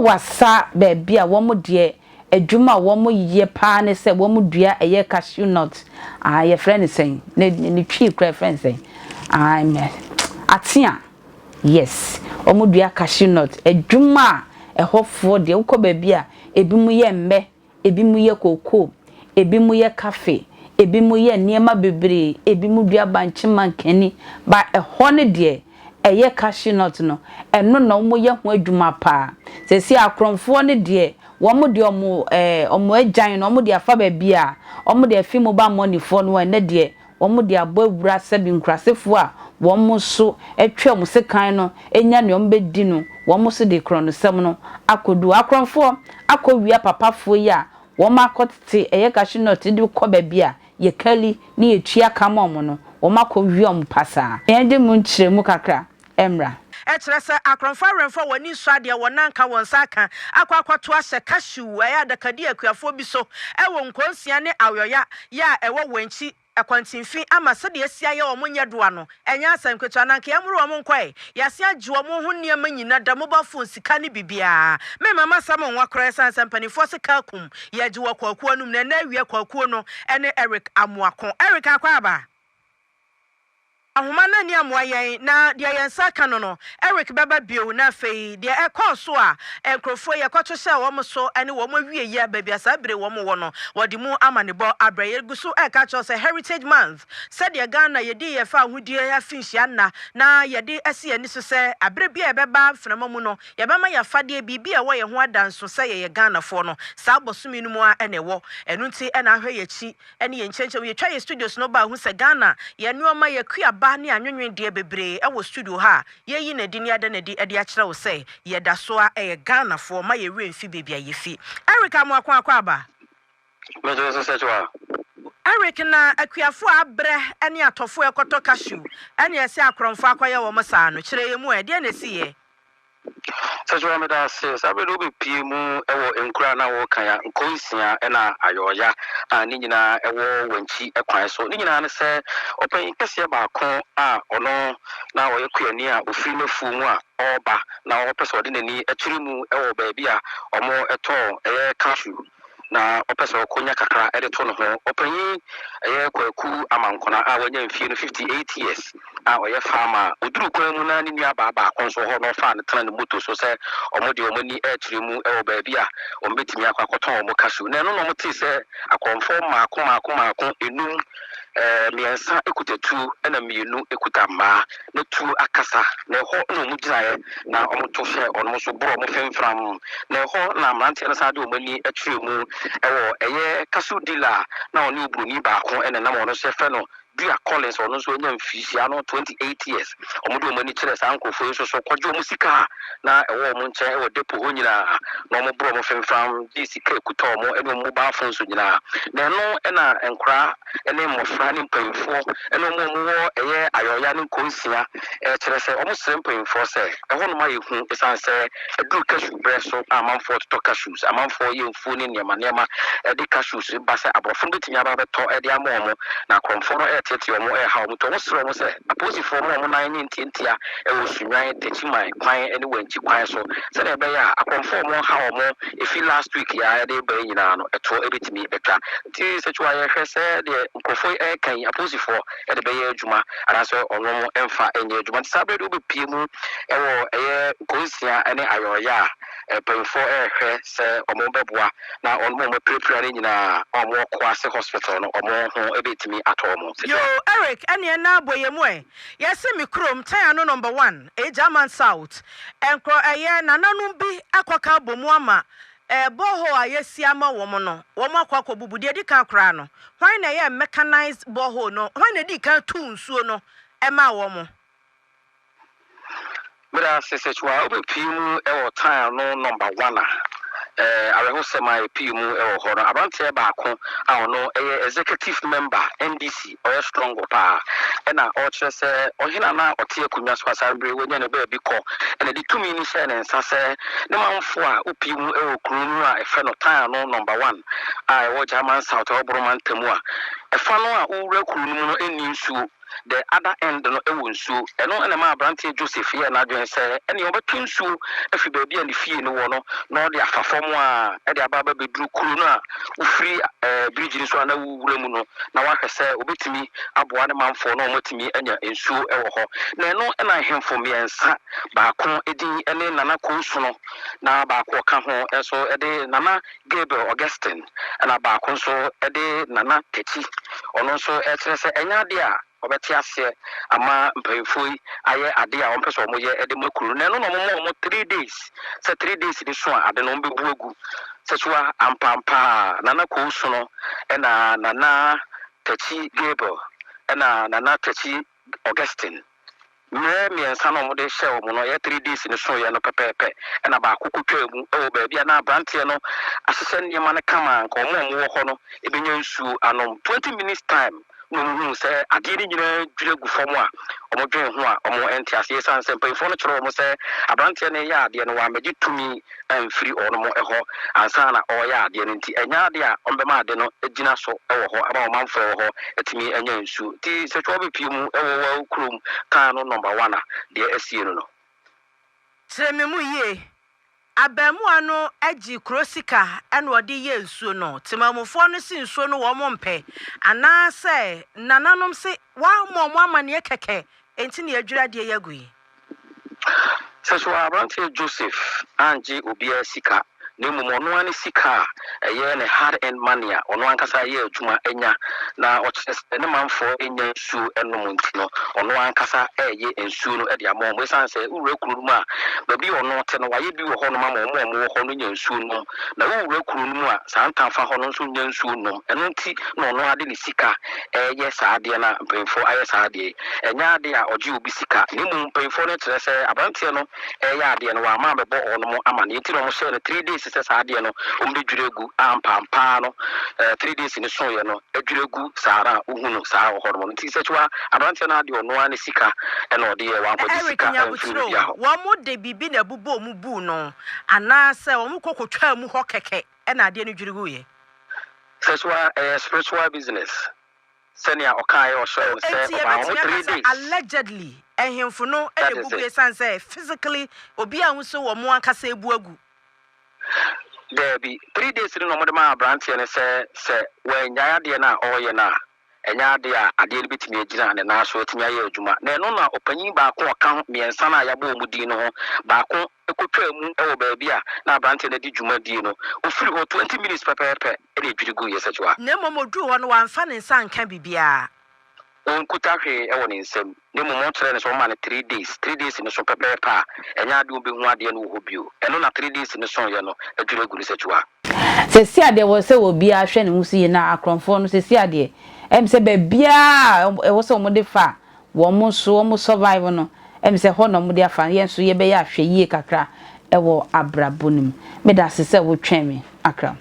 wasa baby a womo de adwuma womo ye pa ne se womo dua eye cashew nut ye friend sen ne twi kra friend sen atia yes womo dua cashew nut adwuma ehofo de ukọ baby a ebi mu ye mbe ebi mu ye koko ebi mu ye cafe ebi mu ye niema bebre ebi mu dua banchi mankani ba eho ne de eye cashew nut no eno na wo ye ho adwuma pa sesi akromfo ne de wo mo de omo agyan no omo de afa ba bia omo de afi mobile money fo no ene de wo mo de abawura sabi nkrasefo a wo mo so etwe mo sekan no enya ne omo bedi no wo mo so de krono sem no akodu akromfo akowia papafo ya wo ma akotete eye cashew nut de ko ba bia ye kali ne ye tua kama omo no wo ma akowia omo pasa ende mu nkyire mu kakra emra ekyerese akronfa renfo wani so ade wonanka wonsaka akwakwato ahye cashew ya dakadi akuafo bi so ewo nkonsia ne awoya ya ewo wanchi akwantinfi ama sede asia ye omonye doa no enya asankwetu nanka yamuru omo nkwae yase agye omo ho niam nyina da mobile phone sika ne bibia me mama sam nwa kra sansan panifo se kalkum ye agye wakwakuo num na awie kwakuo no ene Eric Amoako Eric akwaba ahoma na ni amoayen na dia yensa kano no Eric baba bio na fei dia ekoso a enkrofo ye kwato hye wo mo so ene wo mo wie ye babia sabre wo mo wo no wodi mu amanebo abraye gusu eka cho se heritage month said dia Ghana ye di ye fa ahudie ya finhia na ye di ase ani so se abre bia e beba fenama mu no ye bema ya fade bibia wo ye ho adanso se ye Ghana fo no sa bosumi nu mu a ene wo enu nti ena ahwe ye chi ene ye nchenchem ye twa ye studios no ba hu se Ghana ye nuoma ye kua ba ne anwenwen de bebre e wo studio ha ye yi na di ni ada na di e de a kire wo se ye da so a e Ghana fo ma ye remfi bebia ye fi Eric Amoako akwaba mejo so sejo Eric na akuafo abre ene atofo ekoto cashew ene ese akromfo akoye wo masa no kire ye mu e de na si ye sejo me da se sabe do be pie mu ewo enkura na wo kan ya nkonsia na ayoya ani nyina ewo wanchi ekwan so ni nyina ne se open kese ba ko a ono na wo yekuani a ofiri mefu mu a oba na wo pese ode nani akiri mu ewo ba bia omo eto cashew na opese okonya kakra to no ho opanyi kwaku amankona a wanya mfie no 58 years a oye farmer oduru kwan mu na ni nua ba konso ho no fa ne tana ne moto so se omode omani akiri mu ewo ba bia ombetimi akwakoton omo cashew na no no moti se akonfo maako enum miensa ekutatu na mienu ekuta ma na tu akasa na ho na mu ginae na omoto hye ono so bro mo femfram na ho na mrante na sade omani akiri mu ewo cashew dealer na oni obroni ba ko na na mo no se fe no Bia Collins ono so nya mfisia no 28 years omudo omani kire sa ankofo so kwadwo musika na ewo mo nche ewo depo ho nyina na omo bro mo femfam disika ekuta omo eno mobile phone so nyina na no na enkra ene mofra ne mpanyfo eno mo wo ayoya ne konsia kire se omo sere mpanyfo se eho no ma yehu esan se edu cashew breso amanfo to cashews amanfo ye mfu ne niema de cashews ba se abrofo betimi aba beto de amomo na konfo no tete omo ha omo to mo sere mo se aposifo mo nan ni ntientia wo sunwan techiman kwan ene wanchi kwan so se na be ya akonfo mo ha omo efi last week ya de ba nyina no eto ebetimi etwa ti se chwa ye hwese de nkofo kan aposifo de be ya adwuma ara so ono emfa enye adwuma ti sabe do be pie mu ewo konsia ene ayoya penfo hwe se omo beboa na ono mo prepare nyina omo kwase hospital no omo ho ebetimi atomo Yo, Eric, ene na boyemu e. Yesi mi krom tan no number 1, German South. Enkro na nanum bi akwaka bomu ama boho ayesi ama womo no. Womo akwakọ bubu de di kan kra no. Hwan na ye mechanized boho no. Hwan na di kan tu nsuo no ema womo. Mira sesechwa obepimu ewo tan no number 1 areho sema PM ewo ho no abante ba ko a ono executive member NDC or strong pa na o kire se ohina na ote akunwa so asarbre wonya ne ba bi ko na di tumi ni se ne nsa se ne manfo a opim ewo kronu a efe no tan no number 1 a ewo German South Obroman tamu a efa no a owura kronu no eni nsuo the other end no ewo nsuo eno na ma abrante Joseph ye na adwen se ene obetu nsuo afi baabi a ne fie no wo no na ode afafom a e de ababa beduru kuru no a ufiri bridge ni so ana wura mu no na wa hwese obetimi aboa ne manfo no omotimi anya nsuo ewo ho na eno na hemfo miensa baako edin ene nana konsu no na baako ka ho enso ede nana Gabriel Augustine na baako nso ede nana Techi ono nso etere se enya de a obeti ase ama mpayfoi aye ade a ompeso omoye ede makuru na no no mo 3 days se 3 days ni so ade no mbebu egu se so ampampa nana konsu no na nana Techi Gabriel na nana Techi Augustine me ensa no mo de hye mo no ye 3 days ni so ye no pepepe na ba akokotwa mu e wo ba bia na brantie no asese nyema ne kama nko mo wo ho no ebenya nsu anom 20 minutes time no mu se ade ni nyina dwere fom a omo dwen ho a omo enti ase sanse mpayfo no kyerɛ mo se abrantie ne ya ade no wa magi tumi amfiri ono mo eho ansa na o ya ade no nti enya ade a ombema ade no agina so ewo ho aba omanfo ho etimi enya nsu ti se twa be pie mu ewo wa kurom kan no number 1 a de asie no Trememu ye abamu ano agi krosika ene ode ye nsuo no timamufo no si nsuo no wo mpe ana se nananom se wa mo amane keke enti ne adwura de yagui se so abrante Joseph anji obia sika ne mumono ani sika eye ne hard end mania ono ankasa ye adwuma enya na ne manfo enya nsu enom ntino ono ankasa eye nsu no e de amom we san se wura kuru mu a babi ono te no waye bi wo ho no ma mo wo ho no nya nsu no na wura kuru mu a santan fa ho no nso nya nsu no eno nti no ono ade ne sika eye saade na mpemfo aye saade enya ade a oje obi sika ne mu mpemfo no tere se abrantie no eye ade no wa ma bebo ono mo amane nti no mo share 3 days se saade no ombedwuregu ampampa no 3 days ni so ye no adwuregu sara uhunu saa ho nti se twa abrantie na ade ono ane sika e na ode ye wa ko sika amfiri bia ho wo mo de bibi na bubo mu bu no ana se wo mo kokotwa mu ho keke e na ade no dwuregu ye se twa spiritual business senia okai o show se about 3 days allegedly ehemfo no e bubu ye san say physically obi a nso wo mo ankasa ebu agu there be 3 days no mo de ma brantie ne se wenya ade na oye na enya ade a ade no betimi agina ne na so etimi aye adwuma na eno na opanyin ba ko kan miensa na ya bo mu di no ba ko ekotwa mu e wo ba bia na brantie na di dwuma di no ofiri ho 20 minutes pepepe e de dwirigu ye sechwa na momodu ho no wanfa ne nsa nka bibia on kutahwe e wo ne nsem ne mo tere ne so ma ne 3 days ne so pepepe a enya ade obi hu ade no wo bio eno na 3 days ne so ye no adwirigu sechwa se si ade wo se obi a hwe ne hu si na akronfo no se si ade se be bia e wo se o mo de fa wo mo so o mo survive no se ho no mo de afa ye so ye be ya hwe yie kakra e wo abrabonim me da se wo twen me akra